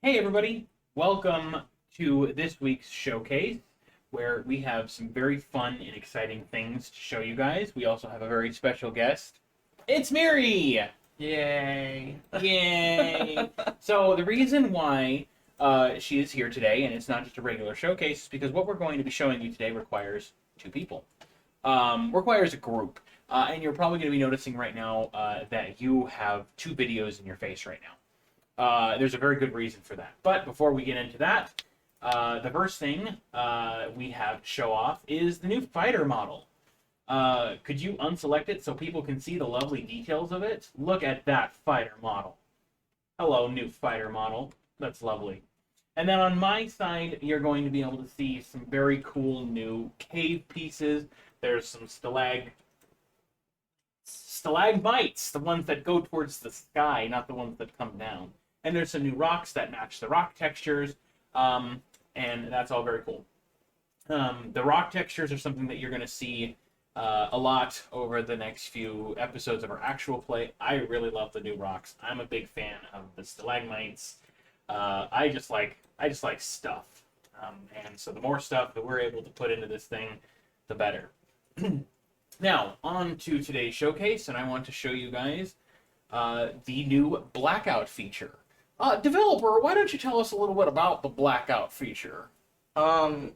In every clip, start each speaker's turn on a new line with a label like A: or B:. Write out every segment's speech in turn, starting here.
A: Hey everybody, welcome to this week's showcase where we have some very fun and exciting things to show you guys. We also have a very special guest. It's Miri!
B: Yay.
A: Yay! So the reason why she is here today, and it's not just a regular showcase, is because what we're going to be showing you today requires two people. Requires a group. And you're probably going to be noticing right now that you have two videos in your face right now. There's a very good reason for that. But before we get into that, the first thing we have to show off is the new fighter model. Could you unselect it so people can see the lovely details of it? Look at that fighter model. Hello, new fighter model. That's lovely. And then on my side, you're going to be able to see some very cool new cave pieces. There's some stalagmites, the ones that go towards the sky, not the ones that come down. And there's some new rocks that match the rock textures, and that's all very cool. The rock textures are something that you're going to see a lot over the next few episodes of our actual play. I really love the new rocks. I'm a big fan of the stalagmites. I just like stuff, and so the more stuff that we're able to put into this thing, the better. Now, on to today's showcase, and I want to show you guys the new Blackout feature. Developer, why don't you tell us a little bit about the Blackout feature?
B: The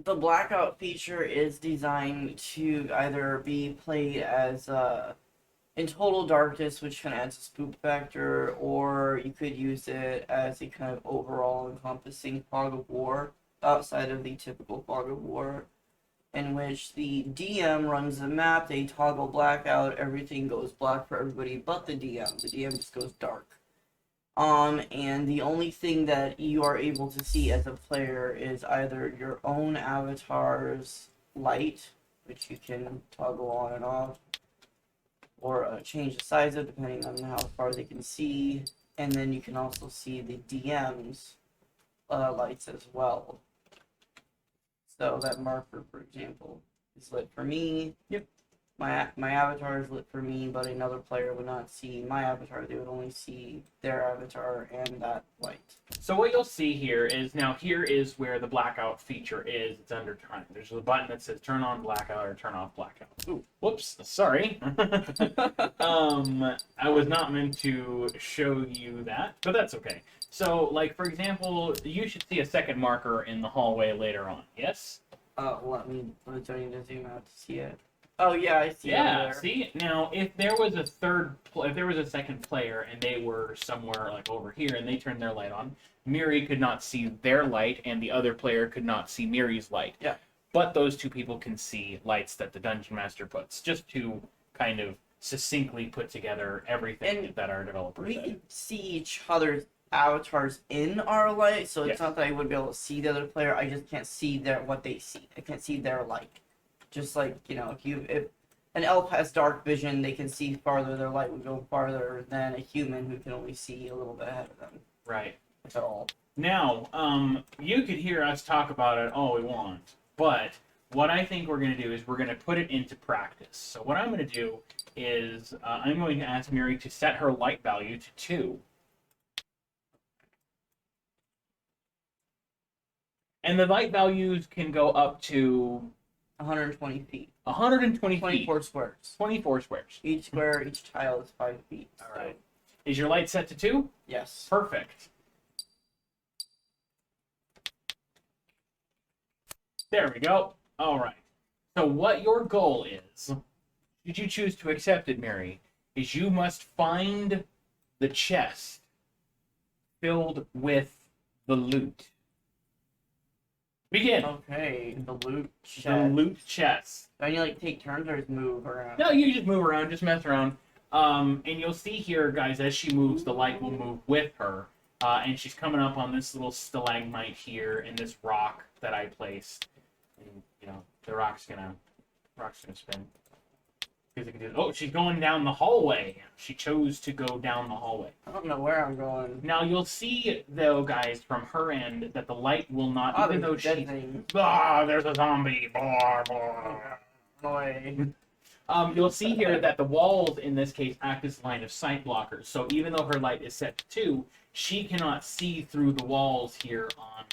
B: Blackout feature is designed to either be played as in total darkness, which kind of adds a spook factor, or you could use it as a kind of overall encompassing fog of war outside of the typical fog of war, in which the DM runs the map, they toggle blackout, everything goes black for everybody but the DM. The DM just goes dark. And the only thing that you are able to see as a player is either your own avatar's light, which you can toggle on and off, or change the size of depending on how far they can see, and then you can also see the DM's lights as well. So that marker, for example, is lit for me.
A: Yep.
B: My avatar is lit for me, but another player would not see my avatar. They would only see their avatar and that light.
A: So what you'll see here is, now here is where the Blackout feature is. It's under turn. There's a button that says turn on Blackout or turn off Blackout. Ooh, whoops, sorry. I was not meant to show you that, but that's okay. So, like, for example, you should see a second marker in the hallway later on, yes?
B: Let me need to zoom out to see it. Oh yeah, I see it
A: Yeah,
B: there.
A: see? Now, if there was a second player and they were somewhere like over here and they turned their light on, Miri could not see their light and the other player could not see Miri's light.
B: Yeah.
A: But those two people can see lights that the Dungeon Master puts, just to kind of succinctly put together everything
B: And
A: that our developers
B: we
A: said.
B: can see each other's avatars in our light, so it's
A: Yes.
B: not that I would be able to see the other player. I just can't see what they see. I can't see their light. Just like, if an elf has dark vision, they can see farther. Their light would go farther than a human who can only see a little bit ahead of them.
A: Right.
B: If at all.
A: Now, you could hear us talk about it all we want, but what I think we're going to do is we're going to put it into practice. So what I'm going to do is I'm going to ask Miri to set her light value to 2. And the light values can go up to
B: 120 feet.
A: 120 feet.
B: 24 squares.
A: 24 squares.
B: Each square, each tile is 5 feet.
A: All right. Is your light set to 2?
B: Yes.
A: Perfect. There we go. All right. So what your goal is, should you choose to accept it, Mary, is you must find the chest filled with the loot. Begin.
B: Okay, the loot chest.
A: The loot chest.
B: Do I need to take turns or just move around?
A: No, you just move around, just mess around. And you'll see here, guys, as she moves, the light will move with her. And she's coming up on this little stalagmite here and this rock that I placed. And, the rock's gonna spin. Oh, she's going down the hallway. She chose to go down the hallway.
B: I don't know where I'm going.
A: Now, you'll see, though, guys, from her end, that the light will not, even though she...
B: thing.
A: There's a zombie.
B: Boy.
A: You'll see here that the walls, in this case, act as line of sight blockers. So even though her light is set to 2, she cannot see through the walls here on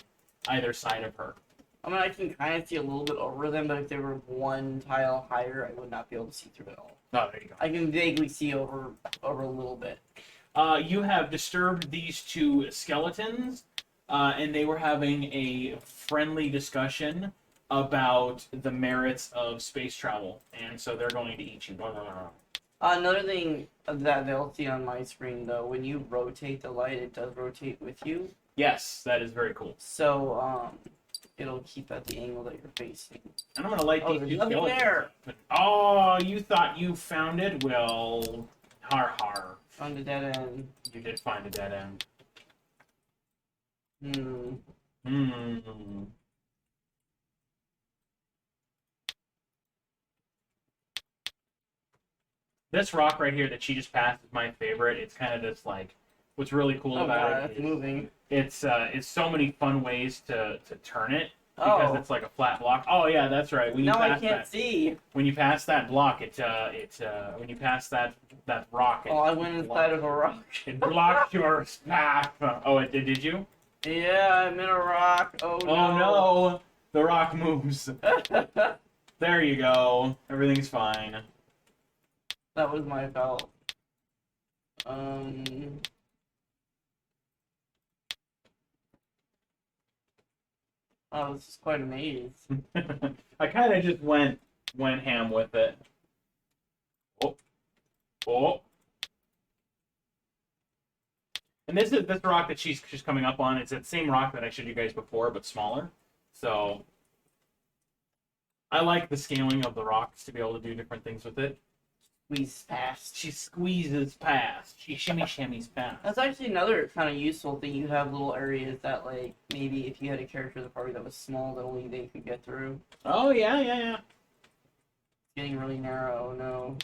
A: either side of her.
B: I mean, I can kind of see a little bit over them, but if they were one tile higher, I would not be able to see through it all.
A: Oh, there you go.
B: I can vaguely see over a little bit.
A: You have disturbed these two skeletons, and they were having a friendly discussion about the merits of space travel, and so they're going to eat you.
B: Another thing that they'll see on my screen, though, when you rotate the light, it does rotate with you.
A: Yes, that is very cool.
B: So, it'll keep at the angle that you're facing.
A: And I'm going to light these
B: there's
A: two
B: nothing
A: skeletons.
B: there.
A: Oh, you thought you found it? Well, har har.
B: Found a dead end.
A: You did find a dead end. This rock right here that she just passed is my favorite. It's kind of this like, what's really cool about
B: It's moving.
A: it's so many fun ways to turn it because it's like a flat block. Oh yeah, that's right. When you
B: Now I
A: pass
B: can't see.
A: When you pass that block, when you pass that rock.
B: I went inside of a rock.
A: It blocks your path. Oh, it did you?
B: Yeah, I'm in a rock. Oh no.
A: Oh no, the rock moves. There you go. Everything's fine.
B: That was my belt. Oh, this is quite a maze.
A: I kind of just went ham with it. Oh. And this rock that she's coming up on. It's that same rock that I showed you guys before, but smaller. So I like the scaling of the rocks to be able to do different things with it.
B: Squeeze past.
A: She squeezes past. She shimmies past.
B: That's actually another kind of useful thing. You have little areas that, like, maybe if you had a character in the party that was small, that only they could get through.
A: Oh, yeah.
B: It's getting really narrow, no.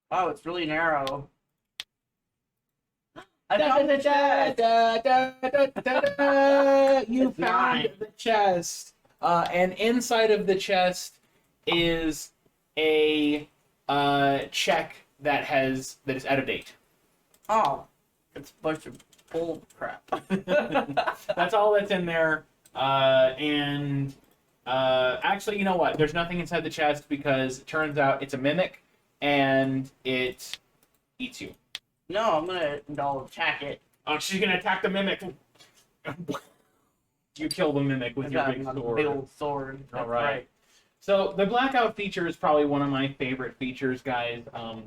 B: Wow, it's really narrow. I found the chest!
A: You found the chest. And inside of the chest is a check that is out of date.
B: Oh, it's a bunch of bull crap.
A: That's all that's in there. Actually, you know what? There's nothing inside the chest because it turns out it's a mimic and it eats you.
B: No, I'm gonna attack it.
A: Oh, she's gonna attack the mimic. You kill the mimic with your big sword.
B: Big old sword. That's right.
A: So the Blackout feature is probably one of my favorite features, guys.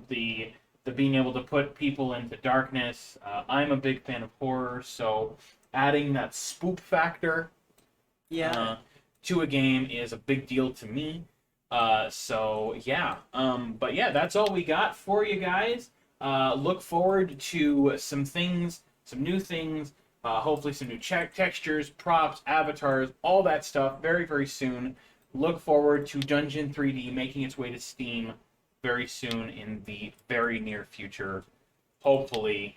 A: The being able to put people into darkness. I'm a big fan of horror, so adding that spook factor to a game is a big deal to me. So yeah. But yeah, that's all we got for you guys. Look forward to some new things. Hopefully some new textures, props, avatars, all that stuff very, very soon. Look forward to Dungeon 3D making its way to Steam very soon in the very near future, hopefully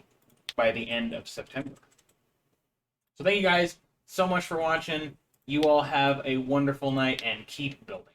A: by the end of September. So thank you guys so much for watching. You all have a wonderful night and keep building.